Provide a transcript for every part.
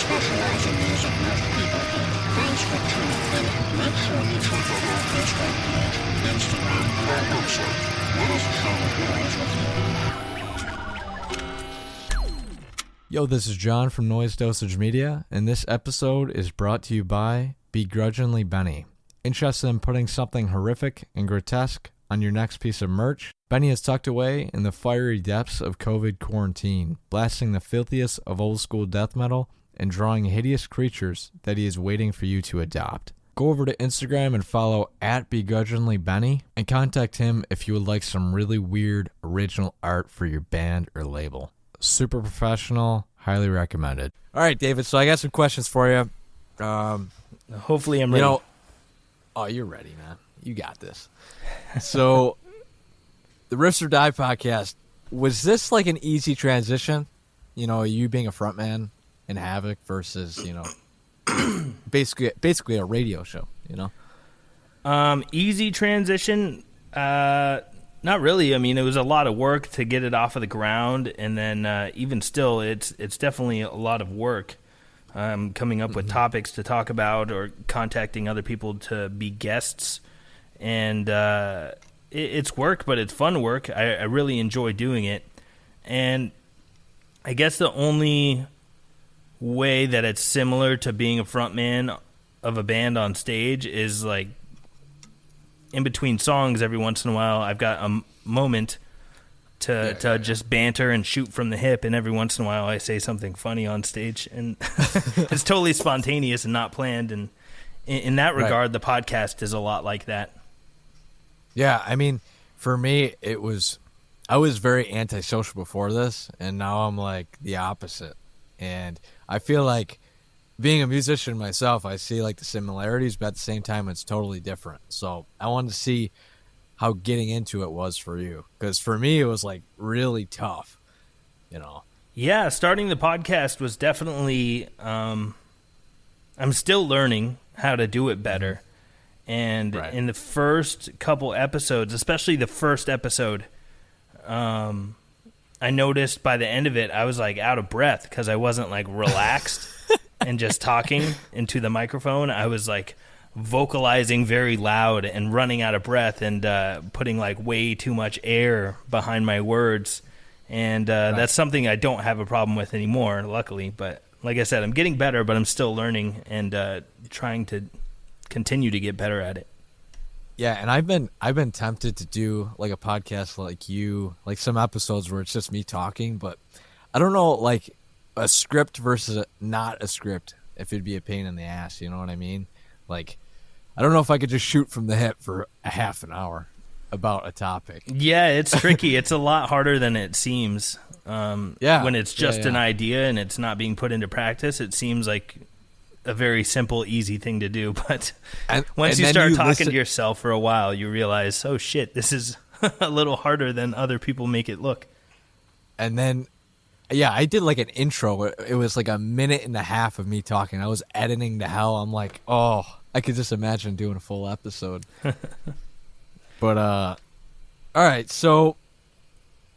specialize in music most people hate. Thanks for tuning in. Make sure you check out our Facebook page, Instagram, and our website. Let us share the noise with you. Yo, this is John from Noise Dosage Media, and this episode is brought to you by Begrudgingly Benny. Interested in putting something horrific and grotesque on your next piece of merch? Benny is tucked away in the fiery depths of COVID quarantine, blasting the filthiest of old school death metal and drawing hideous creatures that he is waiting for you to adopt. Go over to Instagram and follow at BegrudginglyBenny and contact him if you would like some really weird original art for your band or label. Super professional, highly recommended. All right, David, so I got some questions for you. Hopefully I'm ready. Oh, you're ready, man. You got this. So, the Riffs or Die podcast, was this like an easy transition? You know, you being a frontman in Havok versus, you know, basically a radio show, you know? Easy transition? Not really. I mean, it was a lot of work to get it off of the ground, and then even still, it's definitely a lot of work. Coming up with topics to talk about or contacting other people to be guests. And it's work, but it's fun work. I really enjoy doing it. And I guess the only way that it's similar to being a frontman of a band on stage is like in between songs every once in a while I've got a moment to just banter and shoot from the hip, and every once in a while I say something funny on stage, and it's totally spontaneous and not planned, and in that regard the podcast is a lot like that. Yeah, I mean, for me, I was very antisocial before this, and now I'm like the opposite. And I feel like being a musician myself, I see like the similarities, but at the same time, it's totally different. So I wanted to see how getting into it was for you, because for me, it was like really tough, you know? Yeah, starting the podcast was definitely, I'm still learning how to do it better. And in the first couple episodes, especially the first episode, I noticed by the end of it, I was like out of breath because I wasn't like relaxed and just talking into the microphone. I was like vocalizing very loud and running out of breath and putting like way too much air behind my words. And that's something I don't have a problem with anymore, luckily. But like I said, I'm getting better, but I'm still learning and trying to continue to get better at it. Yeah, and I've been tempted to do like a podcast like you, like some episodes where it's just me talking, but I don't know, like a script versus not a script, if it'd be a pain in the ass, you know what I mean? Like, I don't know if I could just shoot from the hip for a half an hour about a topic. Yeah, it's tricky. It's a lot harder than it seems. When it's just an idea and it's not being put into practice, it seems like a very simple, easy thing to do. But once you start talking to yourself for a while, you realize, oh shit, this is a little harder than other people make it look. And then, I did like an intro. It was like a minute and a half of me talking. I was editing to hell. I'm like, oh, I could just imagine doing a full episode. But, all right. So,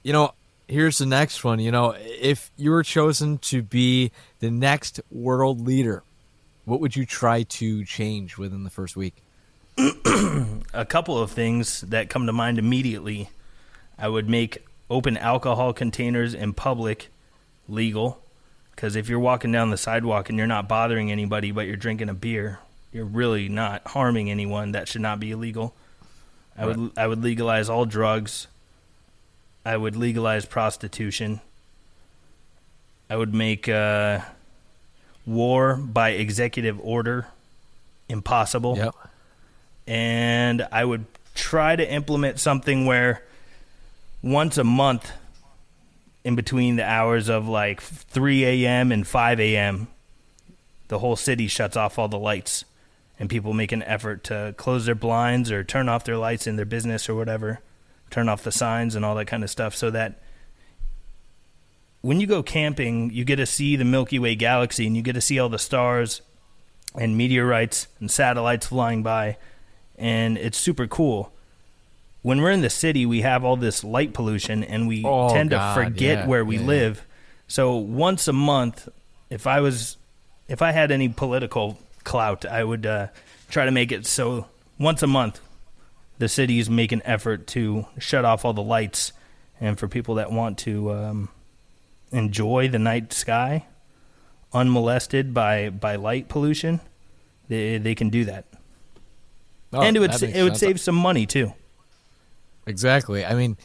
you know, here's the next one. You know, if you were chosen to be the next world leader, what would you try to change within the first week? A couple of things that come to mind immediately. I would make open alcohol containers in public legal, because if you're walking down the sidewalk and you're not bothering anybody but you're drinking a beer, you're really not harming anyone. That should not be illegal. I would legalize all drugs. I would legalize prostitution. I would make war by executive order impossible. Yep. And I would try to implement something where once a month, in between the hours of like 3 a.m. and 5 a.m., the whole city shuts off all the lights, and people make an effort to close their blinds or turn off their lights in their business or whatever, turn off the signs and all that kind of stuff, so that when you go camping, you get to see the Milky Way galaxy, and you get to see all the stars and meteorites and satellites flying by, and it's super cool. When we're in the city, we have all this light pollution, and we tend to forget where we live. So once a month, if I was if I had any political clout, I would try to make it so once a month the cities make an effort to shut off all the lights, and for people that want to enjoy the night sky unmolested by light pollution, they can do that. Oh, and it would that makes would sense. save some money too. Exactly. I mean,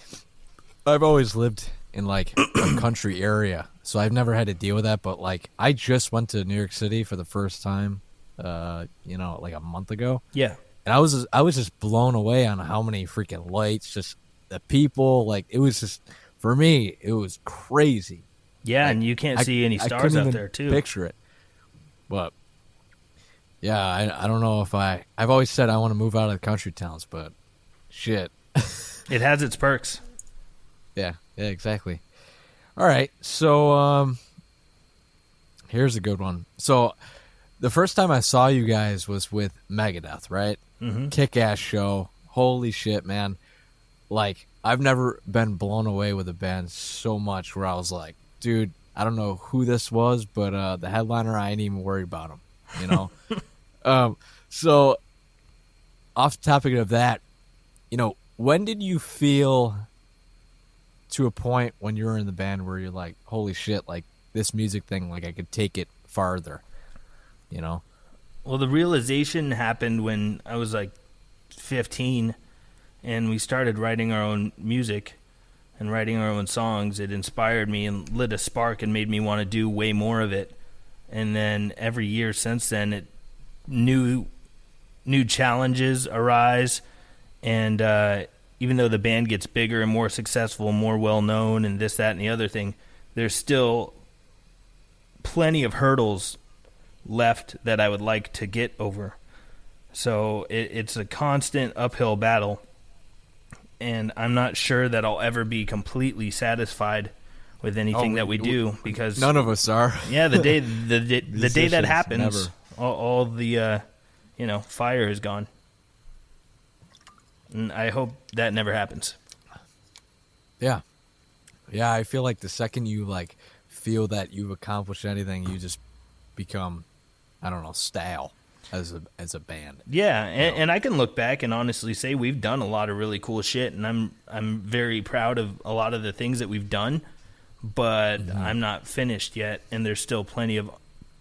I've always lived in like a country area, so I've never had to deal with that. But like, I just went to New York City for the first time, like a month ago. Yeah. And I was just blown away on how many freaking lights, just the people. Like, it was just, for me, it was crazy. Yeah, and you can't see any I stars couldn't out even there too. Picture it, but yeah, I don't know if I've always said I want to move out of the country towns, but shit. It has its perks. Yeah, exactly. All right, so here's a good one. So the first time I saw you guys was with Megadeth, right? Mm-hmm. Kick-ass show. Holy shit, man. Like, I've never been blown away with a band so much where I was like, dude, I don't know who this was, but the headliner, I ain't even worried about him, you know? So off the topic of that, when did you feel to a point when you were in the band where you're like, holy shit, like this music thing, like I could take it farther, Well, the realization happened when I was like 15 and we started writing our own music and writing our own songs. It inspired me and lit a spark and made me want to do way more of it. And then every year since then, new challenges arise. And even though the band gets bigger and more successful, more well-known and this, that, and the other thing, there's still plenty of hurdles left that I would like to get over. So it's a constant uphill battle. And I'm not sure that I'll ever be completely satisfied with anything that we do, because none of us are. Yeah, the day that happens, never. all the fire is gone. And I hope that never happens. Yeah. Yeah, I feel like the second you like feel that you've accomplished anything, you just become, I don't know, stale as a band. Yeah, and I can look back and honestly say we've done a lot of really cool shit, and I'm very proud of a lot of the things that we've done, but I'm not finished yet, and there's still plenty of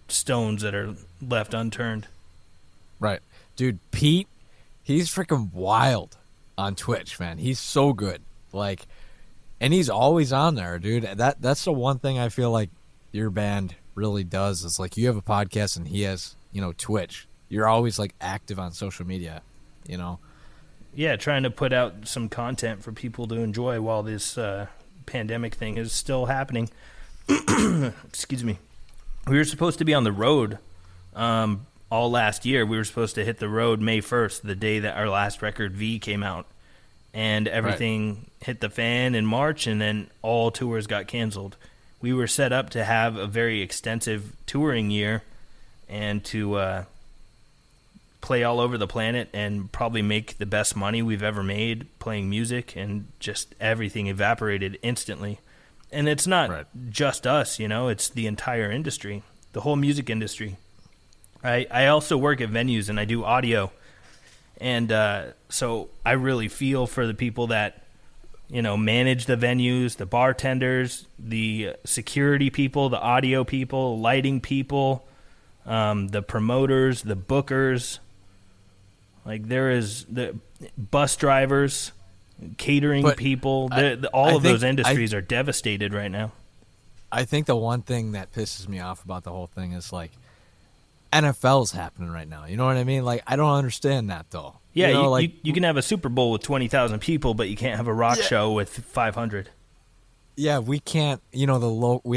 stones that are left unturned. Right. Dude, Pete, he's freaking wild on Twitch, man. He's so good. Like, and he's always on there, dude. That's the one thing I feel like your band really does is like you have a podcast and he has, Twitch. You're always like active on social media, Yeah, trying to put out some content for people to enjoy while this pandemic thing is still happening. Excuse me. We were supposed to be on the road all last year. We were supposed to hit the road May 1st, the day that our last record, V, came out. And everything hit the fan in March, and then all tours got canceled. We were set up to have a very extensive touring year and to play all over the planet and probably make the best money we've ever made playing music, and just everything evaporated instantly. And it's not just us, it's the entire industry, the whole music industry. I also work at venues and I do audio. And so I really feel for the people that, manage the venues, the bartenders, the security people, the audio people, lighting people, the promoters, the bookers. Like, there is the bus drivers, catering people. All of those industries are devastated right now. I think the one thing that pisses me off about the whole thing is, like, NFL's happening right now. You know what I mean? Like, I don't understand that, though. Yeah, you can have a Super Bowl with 20,000 people, but you can't have a rock show with 500. Yeah, we can't. We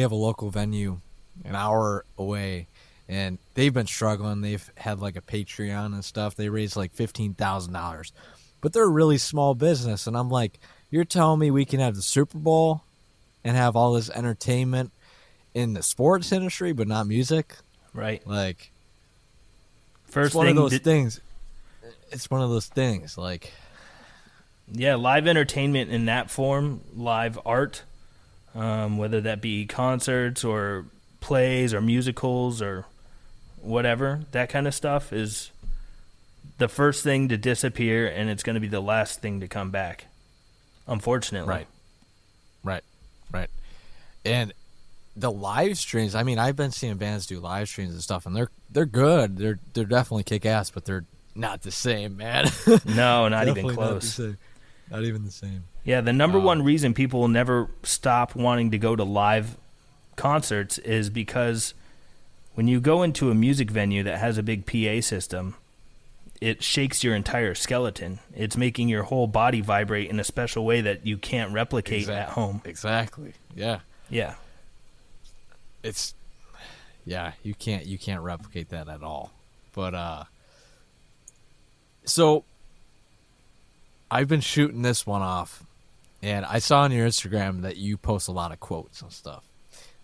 have a local venue an hour away, and they've been struggling. They've had like a Patreon and stuff. They raised like $15,000, but they're a really small business. And I'm like, you're telling me we can have the Super Bowl and have all this entertainment in the sports industry, but not music? Right. Like, first it's one thing of those things. It's one of those things. Like, yeah, live entertainment in that form, live art, whether that be concerts or plays or musicals or whatever, that kind of stuff is the first thing to disappear, and it's going to be the last thing to come back, unfortunately. Right. And the live streams, I mean, I've been seeing bands do live streams and stuff, and they're good. They're definitely kick ass, but they're not the same, man. No, not even close. Not even the same. Yeah, the number one reason people will never stop wanting to go to live concerts is because when you go into a music venue that has a big PA system, it shakes your entire skeleton. It's making your whole body vibrate in a special way that you can't replicate at home. Exactly. Yeah. Yeah. You can't replicate that at all. But so I've been shooting this one off, and I saw on your Instagram that you post a lot of quotes and stuff.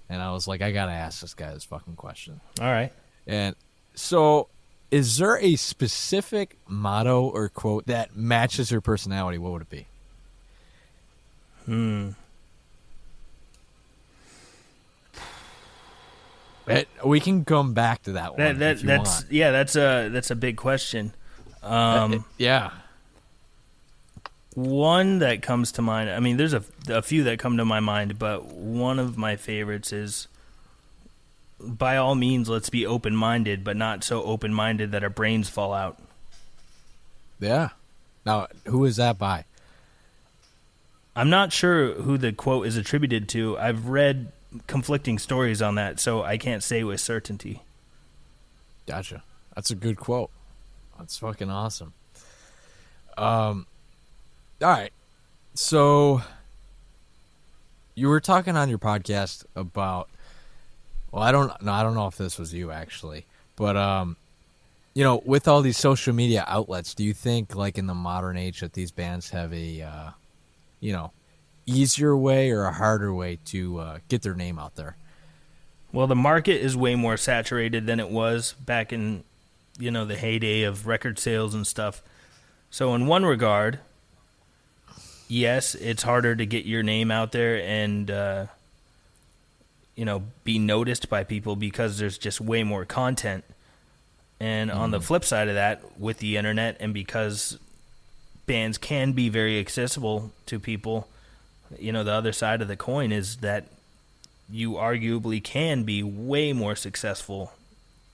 And I was like, I gotta ask this guy this fucking question. All right. And so, is there a specific motto or quote that matches your personality? What would it be? We can come back to that one. That's a big question. Yeah. One that comes to mind, I mean, there's a few that come to my mind, but one of my favorites is, by all means, let's be open-minded, but not so open-minded that our brains fall out. Yeah. Now, who is that by? I'm not sure who the quote is attributed to. I've read conflicting stories on that, so I can't say with certainty. Gotcha. That's a good quote. That's fucking awesome. All right. So you were talking on your podcast about, well, I don't know if this was you actually, but with all these social media outlets, do you think like in the modern age that these bands have a easier way or a harder way to get their name out there? Well, the market is way more saturated than it was back in, the heyday of record sales and stuff. So in one regard, yes, it's harder to get your name out there and, be noticed by people because there's just way more content. And on the flip side of that, with the internet and because bands can be very accessible to people, the other side of the coin is that you arguably can be way more successful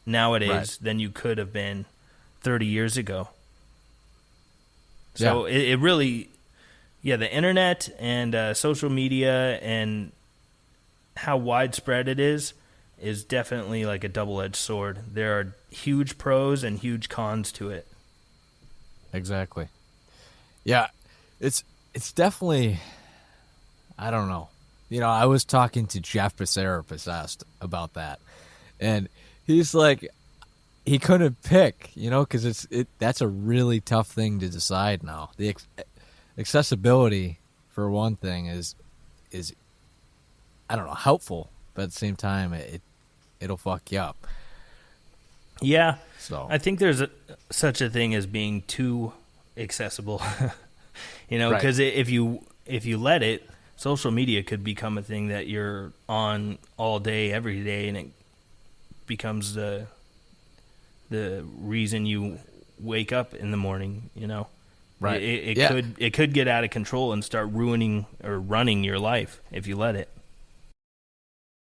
nowadays than you could have been 30 years ago. So it really... Yeah, the internet and social media and how widespread it is definitely like a double-edged sword. There are huge pros and huge cons to it. Exactly. Yeah, it's definitely, I don't know. I was talking to Jeff Becerra, Possessed, about that, and he's like, he couldn't pick, because that's a really tough thing to decide now. The accessibility, for one thing, is I don't know, helpful, but at the same time, it'll fuck you up. Yeah, so I think there's such a thing as being too accessible. Because if you let it, social media could become a thing that you're on all day, every day, and it becomes the reason you wake up in the morning. Right. It could get out of control and start ruining or running your life if you let it.